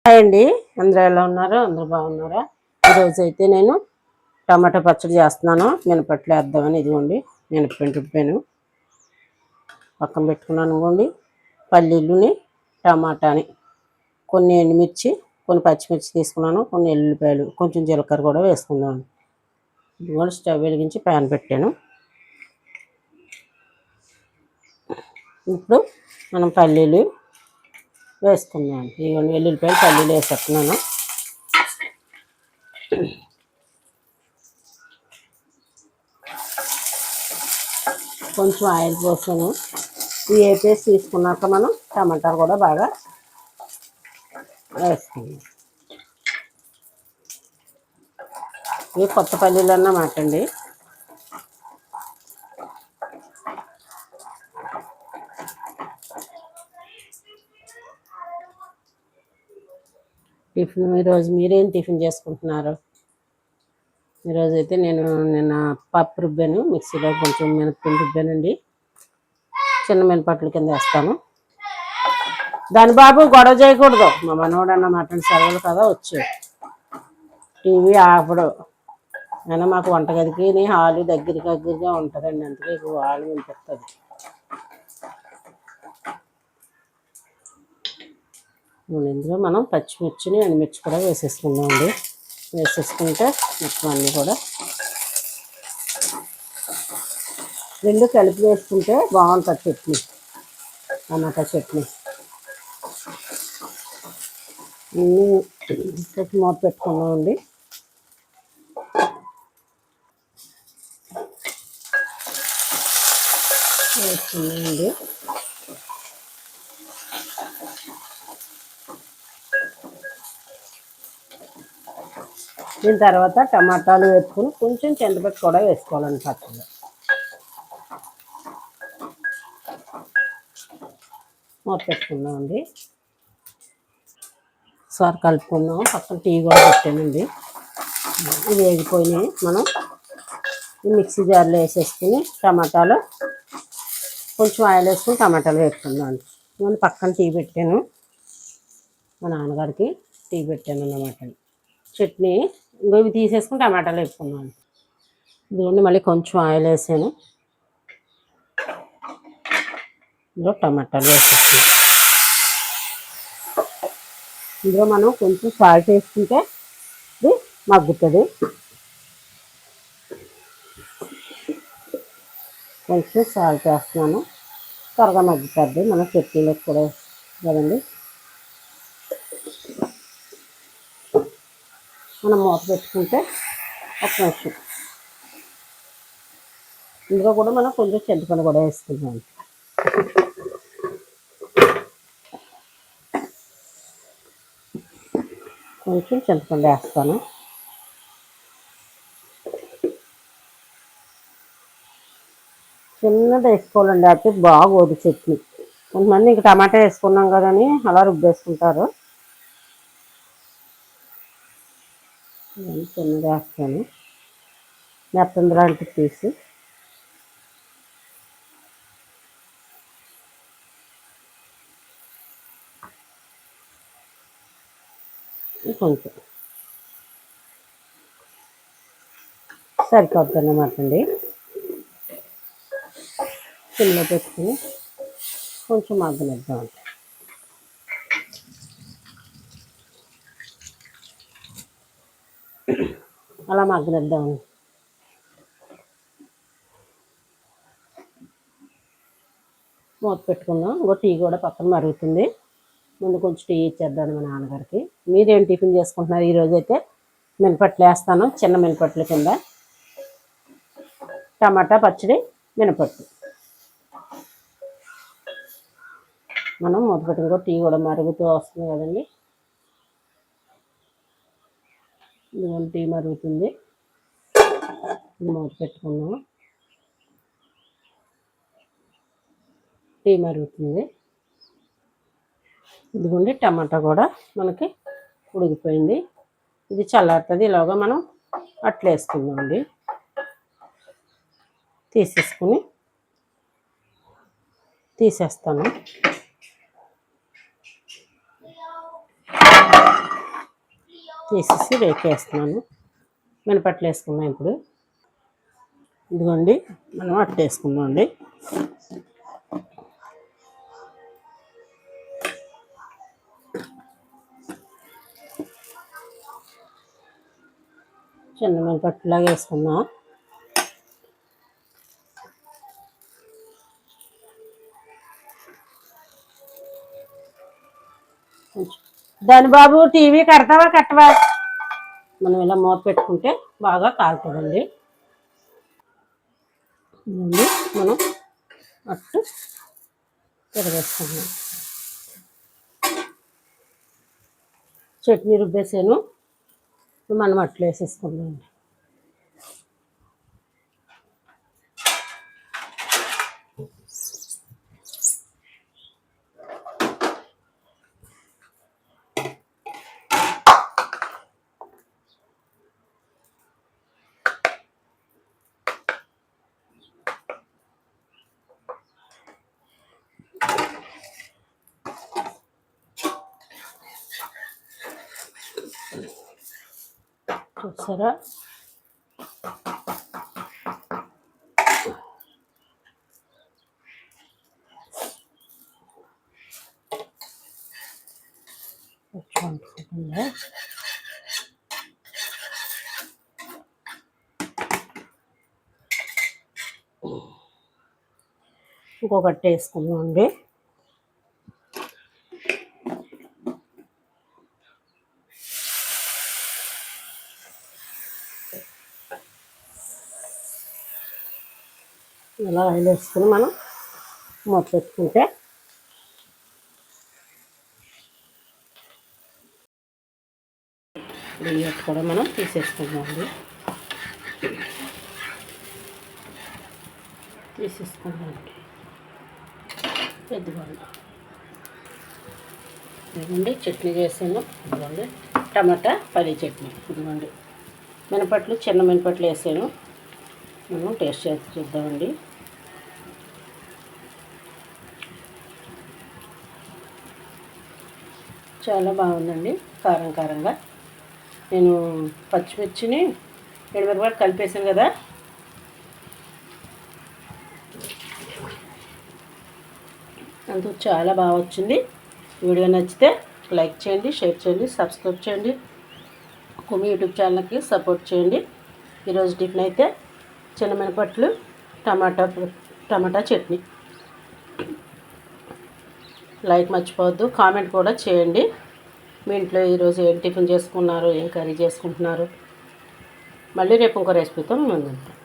Hi అండి, అందరూ ఎలా ఉన్నారు? అందరూ బాగున్నారా? ఈరోజు అయితే నేను టమాటా పచ్చడి చేస్తున్నాను. మినపట్లు వేద్దామని ఇదిగోండి మినపపిండి రుబ్బాను, పక్కన పెట్టుకున్నాను. ఇదిగోండి పల్లీలుని, టమాటాని, కొన్ని ఎండుమిర్చి, కొన్ని పచ్చిమిర్చి తీసుకున్నాను, కొన్ని ఎల్లుల్లిపాయలు, కొంచెం జీలకర్ర కూడా వేసుకున్నాను. ఇదిగోండి స్టవ్ వెలిగించి ప్యాన్ పెట్టాను. ఇప్పుడు మనం పల్లీలు వేసుకున్నాను. ఇవన్నీ వెల్లుల్లిపాయలు పల్లీలు వేసేస్తున్నాను. కొంచెం ఆయిల్ పోసాను. ఇవి వేపేసి తీసుకున్నాక మనం టమాటాలు కూడా బాగా వేసుకున్నాం. ఇవి కొత్త పల్లీలు అన్నమాట అండి. టిఫిన్ ఈరోజు మీరేం టిఫిన్ చేసుకుంటున్నారు? ఈరోజు అయితే నిన్న పప్పు రుబ్బాను, మిక్సీలో కొంచెం మినపపిండి రుబ్బానండి. చిన్న మినపట్ల కింద వేస్తాను. దాని బాబు గొడవ చేయకూడదు, మా మనోడు అన్నమాట. సెలవులు కదా వచ్చాడు. టీవీ ఆపడు. అయినా మాకు వంటగదికి హాలు దగ్గరగా ఉంటుందండి, అందుకే హాలు వినిపిస్తుంది. ఇందులో మనం పచ్చిమిర్చిని ఎండుమిర్చి కూడా వేసేసుకుందామండి. వేసేసుకుంటే మొత్తం అన్నీ కూడా రెండు కలిపి వేసుకుంటే బాగుంటుంది చట్నీ, టమాటా చట్నీ. మూత పెట్టుకున్నామండి. వేసుకున్నామండి. దీని తర్వాత టమాటాలు వేసుకుని కొంచెం చింతపట్టు కూడా వేసుకోవాలండి పచ్చడి. మూత పెట్టుకున్నామండి. సార్ కలుపుకుందాం. పక్కన టీ కూడా పెట్టానండి. ఇది వేగిపోయినాయి. మనం మిక్సీ జార్లో వేసేసుకుని టమాటాలు కొంచెం ఆయిల్ వేసుకుని టమాటాలు వేసుకుందాం. నేను పక్కన టీ పెట్టాను, మా నాన్నగారికి టీ పెట్టాను అన్నమాట. చట్నీ ఇవి తీసేసుకుని టమాటాలు వేసుకున్నాను. ఇదిగోండి మళ్ళీ కొంచెం ఆయిల్ వేసాను. ఇందులో టమాటాలు వేసేసుకున్నాను. ఇందులో మనం కొంచెం సాల్ట్ వేసుకుంటే ఇది మగ్గుతుంది. కొంచెం సాల్ట్ వేస్తున్నాను, త్వరగా మగ్గుతుంది. మన చట్నీలకు కూడా కదండి. మనం మూత పెట్టుకుంటే ఒక నిమిషం. ఇందులో కూడా మనం కొంచెం చింతపండు కూడా వేసుకుంటాం. కొంచెం చింతపండు వేస్తాను. చిన్నది వేసుకోవాలండి, అయితే బాగోదు చట్నీ. కొంతమంది ఇంక టమాటా వేసుకున్నాం కదని అలా రుబ్బేసుకుంటారు. చిన్నది వేస్తాను, మెత్తంది లాంటిది తీసి. కొంచెం సరిపోతుంది అన్నమాట అండి. సిమ్లో పెట్టుకుని కొంచెం మగ్గనిద్దాం. అలా మగ్గనిద్దాం. మూత పెట్టుకుందాం. ఇంకో టీ కూడా పక్కన మరుగుతుంది. ముందు కొంచెం టీ ఇచ్చేద్దాం మా నాన్నగారికి. మీరేం టిఫిన్ చేసుకుంటున్నారు? ఈరోజు అయితే మినపట్లు వేస్తాను, చిన్న మినపట్ల కింద. టమాటా పచ్చడి, మినపట్టు. మనం మూత పెట్టుకో. టీ కూడా మరుగుతూ వస్తుంది కదండి. ఇదిగోండి టీ మరుగుతుంది. మూత పెట్టుకున్నాము. టీ మరుగుతుంది. ఇదిగోండి టమాటా కూడా మనకి ఉడికిపోయింది. ఇది చల్లారుతుంది. ఇలాగా మనం అట్లా వేసుకుందామండి. తీసేస్తాను. తీసేసి రేకేస్తున్నాను. మినపట్లు వేసుకుందాం ఇప్పుడు. ఇదిగోండి మనం అట్టు వేసుకుందాం అండి. చిన్న మినపట్టులాగా వేసుకుందాం. దాని బాబు టీవీ కడతావా కట్టవా? మనం ఇలా మూత పెట్టుకుంటే బాగా కాలుతుందండి. ఇదండి మనం అట్టు తిరగేసుకుందాం. చట్నీ రుబ్బేసాను, మనం అట్లు వేసేసుకుందాం. చూసారా? ఇంకొకటి వేసుకుందాం అండి. ఇలా ఆయిల్ వేసుకుని మనం మూత పెట్టుకుంటే బియ్యం కూడా మనం తీసేసుకుందామండి. తీసేసుకుందామండి పెద్దవాళ్ళు. ఇదిగోండి చట్నీ చేసాను. ఇదిగోండి టమాటా పల్లి చట్నీ. ఇదిగోండి మినపట్లు, చిన్న మినపట్లు వేసాను. మనం టేస్ట్ చేసి చూద్దామండి. చాలా బాగుందండి, కారం కారంగా. నేను పచ్చిమిర్చిని ఎండుమిరపకాయలు కలిపేసాను కదా, అంతా చాలా బాగా వచ్చింది. వీడియో నచ్చితే లైక్ చేయండి, షేర్ చేయండి, సబ్స్క్రైబ్ చేయండి. కుమి యూట్యూబ్ ఛానల్కి సపోర్ట్ చేయండి. ఈరోజు టిఫిన్ అయితే చిన్న మినపట్లు టమాటా చట్నీ. లైక్ మర్చిపోవద్దు, కామెంట్ కూడా చేయండి. మీ ఇంట్లో ఈరోజు ఏం టిఫిన్ చేసుకున్నారు, ఏం కర్రీ చేసుకుంటున్నారు. మళ్ళీ రేపు ఇంకో రెసిపీతో ముందుంటాం.